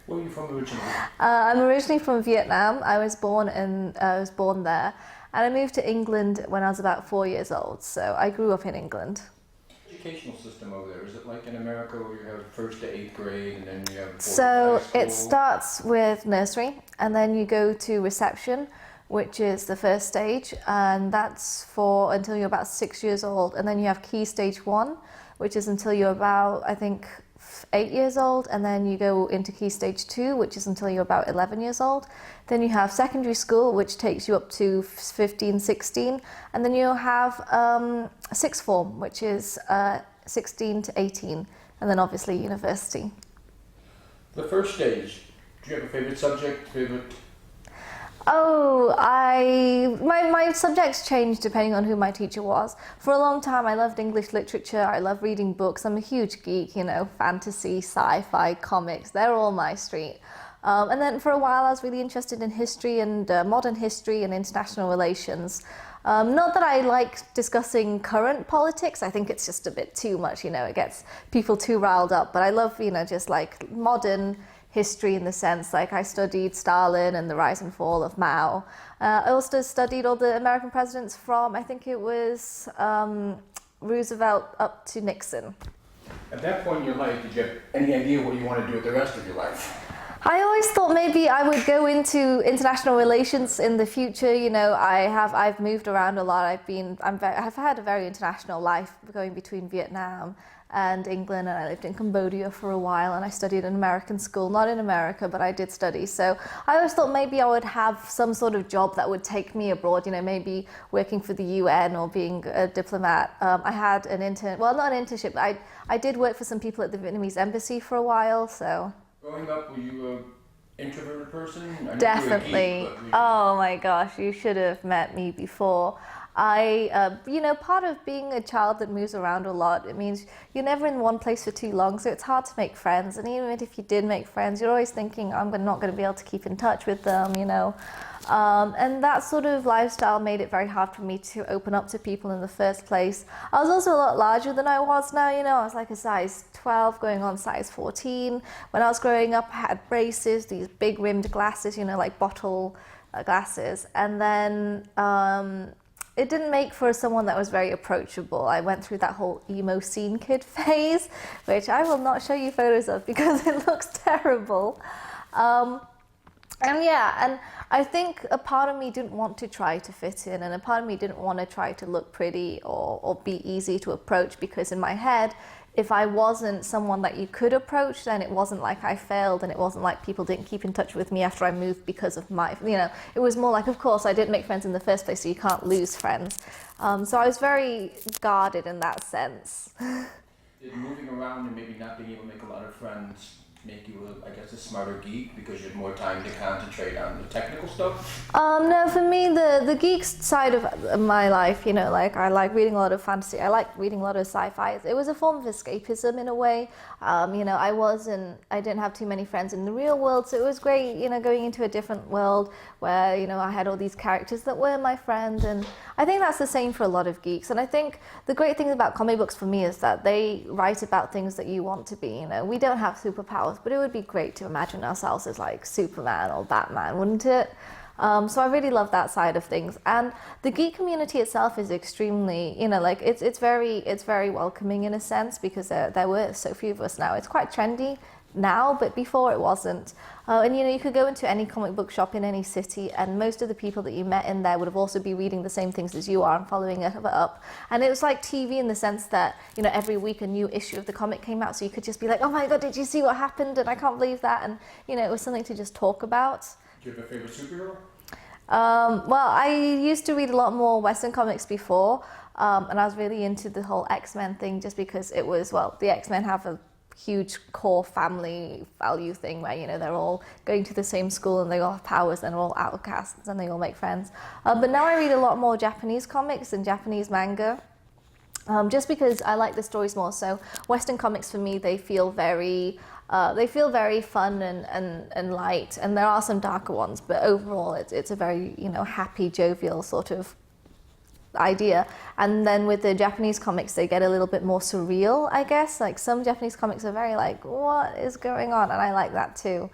Where are you from originally? I'm originally from Vietnam. I was born there, and I moved to England when I was about 4 years old. So I grew up in England. Educational system over there, is it like in America where you have first to eighth grade and then you have So high school? it starts with nursery, and then you go to reception, which is the first stage, and that's for until you're about 6 years old. And then you have key stage 1, which is until you're about, I think, 8 years old, and then you go into key stage 2, which is until you're about 11 years old. Then you have secondary school, which takes you up to 15, 16, and then you have sixth form, which is 16 to 18, and then obviously university. The first stage, do you have a favorite subject, Oh, my subjects changed depending on who my teacher was. For a long time, I loved English literature. I love reading books. I'm a huge geek, fantasy, sci-fi, comics. They're all my street. And then for a while, I was really interested in history and modern history and international relations. Not that I like discussing current politics. I think it's just a bit too much, it gets people too riled up. But I love, just like modern history in the sense, like I studied Stalin and the rise and fall of Mao. I also studied all the American presidents from, I think it was Roosevelt up to Nixon. At that point in your life, did you have any idea what you want to do with the rest of your life? I always thought maybe I would go into international relations in the future. I've moved around a lot. I've had a very international life, going between Vietnam and England, and I lived in Cambodia for a while, and I studied in American school, not in America, but I did study. So I always thought maybe I would have some sort of job that would take me abroad, maybe working for the UN or being a diplomat. I had not an internship, but I did work for some people at the Vietnamese embassy for a while, so. Growing up, were you an introverted person? Definitely. Oh my gosh, you should have met me before. Part of being a child that moves around a lot, it means you're never in one place for too long, so it's hard to make friends. And even if you did make friends, you're always thinking, I'm not going to be able to keep in touch with them, And that sort of lifestyle made it very hard for me to open up to people in the first place. I was also a lot larger than I was now, I was like a size 12 going on size 14. When I was growing up, I had braces, these big rimmed glasses, like bottle glasses. And then it didn't make for someone that was very approachable. I went through that whole emo scene kid phase, which I will not show you photos of because it looks terrible. And I think a part of me didn't want to try to fit in, and a part of me didn't want to try to look pretty or be easy to approach, because in my head, if I wasn't someone that you could approach, then it wasn't like I failed, and it wasn't like people didn't keep in touch with me after I moved because of it was more like, of course, I didn't make friends in the first place, so you can't lose friends. So I was very guarded in that sense. Did moving around and maybe not being able to make a lot of friends make you, a smarter geek because you had more time to concentrate on the technical stuff? No, for me, the geek side of my life, I like reading a lot of fantasy. I like reading a lot of sci-fi. It was a form of escapism in a way. I didn't have too many friends in the real world, so it was great, going into a different world where, I had all these characters that were my friends, and I think that's the same for a lot of geeks. And I think the great thing about comic books for me is that they write about things that you want to be. We don't have superpowers, but it would be great to imagine ourselves as like Superman or Batman, wouldn't it? So I really love that side of things. And the geek community itself is extremely, it's very welcoming in a sense, because there were so few of us now. It's quite trendy now, but before it wasn't. And you could go into any comic book shop in any city, and most of the people that you met in there would have also be reading the same things as you are and following it up. And it was like TV in the sense that, every week a new issue of the comic came out, so you could just be like, oh my God, did you see what happened? And I can't believe that. And, it was something to just talk about. Do you have a favorite superhero? Well, I used to read a lot more Western comics before, and I was really into the whole X-Men thing, just because it was, the X-Men have a huge core family value thing where, they're all going to the same school and they all have powers and they're all outcasts and they all make friends. But now I read a lot more Japanese comics and Japanese manga. Just because I like the stories more. So Western comics for me, they feel very fun and light, and there are some darker ones, but overall it's a very happy, jovial sort of idea. And then with the Japanese comics, they get a little bit more surreal, I guess. Like some Japanese comics are very like, what is going on? And I like that too.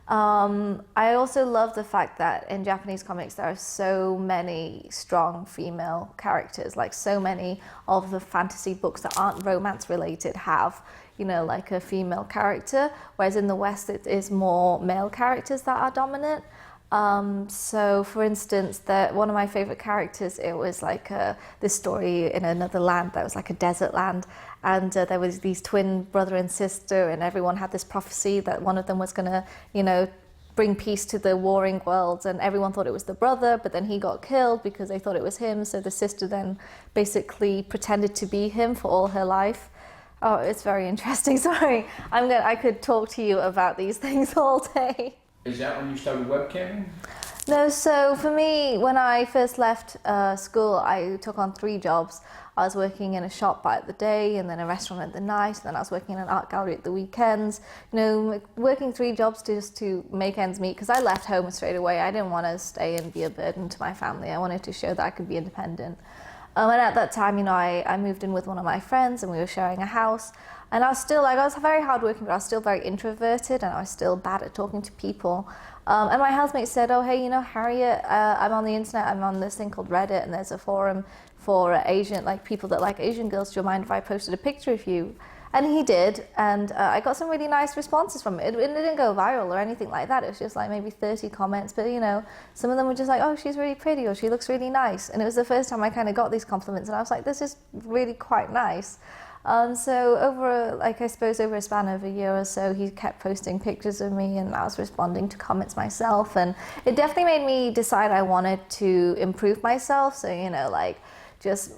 I also love the fact that in Japanese comics there are so many strong female characters. Like so many of the fantasy books that aren't romance related have, you know, like a female character, whereas in the West it is more male characters that are dominant. So for instance, one of my favorite characters, it was like this story in another land that was like a desert land, and there was these twin brother and sister, and everyone had this prophecy that one of them was gonna, you know, bring peace to the warring worlds, and everyone thought it was the brother, but then he got killed because they thought it was him, so the sister then basically pretended to be him for all her life. Oh, it's very interesting. Sorry, I could talk to you about these things all day. Is that when you started webcamming? No, so for me, when I first left school, I took on 3 jobs. I was working in a shop at the day, and then a restaurant at the night, and then I was working in an art gallery at the weekends. You know, working 3 jobs just to make ends meet, because I left home straight away. I didn't want to stay and be a burden to my family. I wanted to show that I could be independent. And at that time, you know, I moved in with one of my friends, and we were sharing a house. And I was still, like, I was very hardworking, but I was still very introverted, and I was still bad at talking to people. And my housemate said, oh, hey, you know, Harriet, I'm on the internet, I'm on this thing called Reddit, and there's a forum for Asian, like, people that like Asian girls. Do you mind if I posted a picture of you? And he did, and I got some really nice responses from it. It didn't go viral or anything like that. It was just like maybe 30 comments, but you know, some of them were just like, oh, she's really pretty, or she looks really nice. And it was the first time I kind of got these compliments, and I was like, this is really quite nice. So over a span of a year or so, he kept posting pictures of me, and I was responding to comments myself, and it definitely made me decide I wanted to improve myself. So, you know, like, just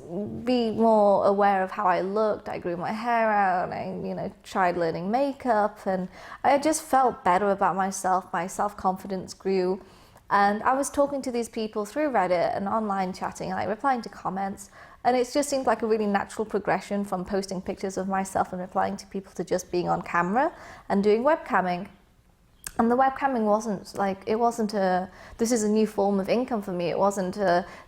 be more aware of how I looked. I grew my hair out, I, you know, tried learning makeup, and I just felt better about myself. My self-confidence grew, and I was talking to these people through Reddit and online chatting, and like replying to comments, and it just seemed like a really natural progression from posting pictures of myself and replying to people to just being on camera and doing webcamming. And the webcamming wasn't like, it wasn't this is a new form of income for me. It wasn't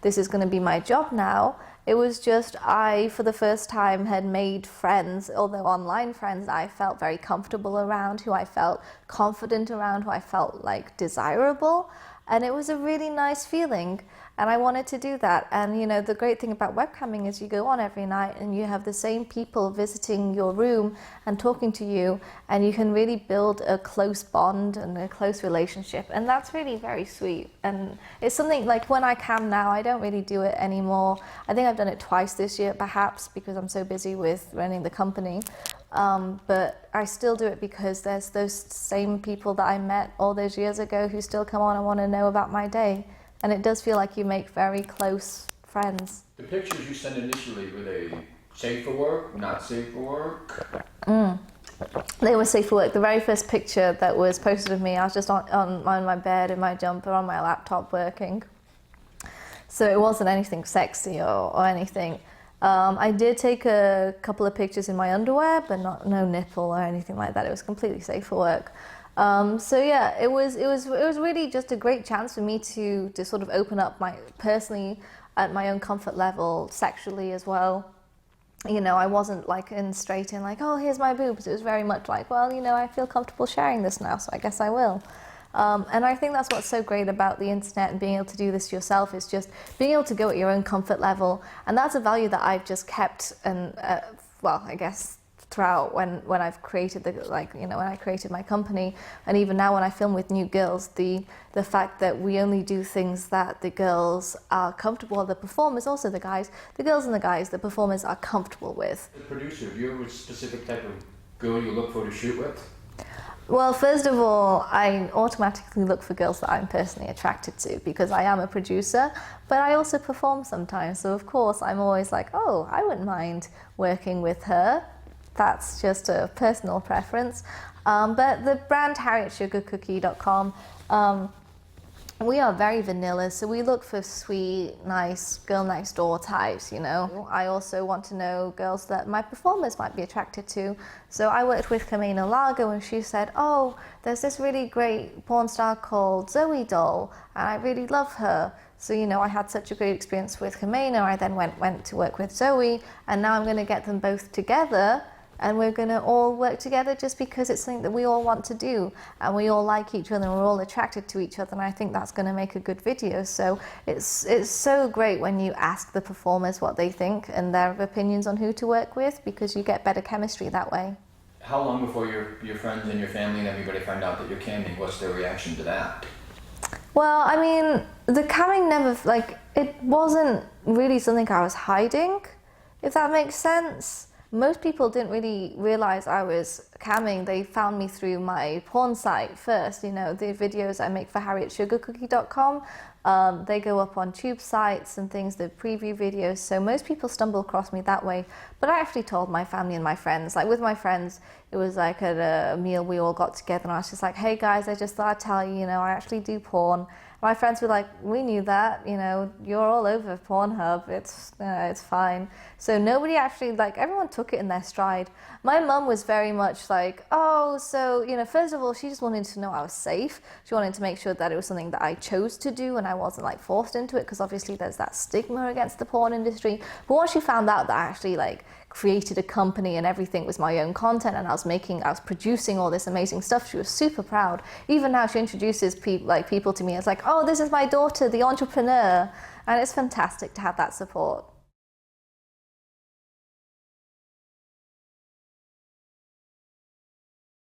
this is going to be my job now. It was just, I, for the first time, had made friends, although online friends, I felt very comfortable around, who I felt confident around, who I felt like desirable. And it was a really nice feeling, and I wanted to do that. And you know, the great thing about webcamming is you go on every night and you have the same people visiting your room and talking to you, and you can really build a close bond and a close relationship, and that's really very sweet. And it's something like, when I cam now, I don't really do it anymore. I think I've done it twice this year, perhaps because I'm so busy with running the company. But I still do it because there's those same people that I met all those years ago who still come on and want to know about my day. And it does feel like you make very close friends. The pictures you sent initially, were they safe for work, not safe for work? They were safe for work. The very first picture that was posted of me, I was just on my bed in my jumper on my laptop working. So it wasn't anything sexy or anything. I did take a couple of pictures in my underwear, but no nipple or anything like that. It was completely safe for work. So yeah, it was really just a great chance for me to sort of open up personally at my own comfort level, sexually as well. You know, I wasn't like straight in like, oh, here's my boobs. It was very much like, well, you know, I feel comfortable sharing this now, so I guess I will. And I think that's what's so great about the internet and being able to do this yourself, is just being able to go at your own comfort level. And that's a value that I've just kept, and well, I guess throughout when I've created when I created my company, and even now when I film with new girls, the fact that we only do things that the girls are comfortable, the performers, also the guys, the girls and the guys, the performers are comfortable with. The producer, do you have a specific type of girl you look for to shoot with? Well, first of all, I automatically look for girls that I'm personally attracted to, because I am a producer, but I also perform sometimes. So of course, I'm always like, oh, I wouldn't mind working with her. That's just a personal preference. But the brand harrietsugarcookie.com, we are very vanilla, so we look for sweet, nice, girl next door types, you know. I also want to know girls that my performers might be attracted to. So I worked with Kamena Lago, and she said, oh, there's this really great porn star called Zoe Doll, and I really love her. So, you know, I had such a great experience with Kamena. I then went to work with Zoe, and now I'm going to get them both together and we're going to all work together just because it's something that we all want to do, and we all like each other and we're all attracted to each other, and I think that's going to make a good video. So it's so great when you ask the performers what they think and their opinions on who to work with, because you get better chemistry that way. How long before your friends and your family and everybody find out that you're camming? What's their reaction to that? Well, I mean, the camming never, like, it wasn't really something I was hiding, if that makes sense. Most people didn't really realize I was camming. They found me through my porn site first, you know, the videos I make for harriet.sugarcookie.com. They go up on tube sites and things, the preview videos, so most people stumble across me that way. But I actually told my family and my friends, like with my friends, it was like at a meal we all got together and I was just like, hey guys, I just thought I'd tell you, you know, I actually do porn. My friends were like, we knew that, you know, you're all over Pornhub, it's fine. So nobody actually, like, everyone took it in their stride. My mum was very much like, oh, so, you know, first of all, she just wanted to know I was safe. She wanted to make sure that it was something that I chose to do and I wasn't, like, forced into it, because obviously there's that stigma against the porn industry. But once she found out that I actually, like, created a company and everything was my own content and I was producing all this amazing stuff, she was super proud. Even now she introduces people to me as like, oh, this is my daughter, the entrepreneur, and it's fantastic to have that support.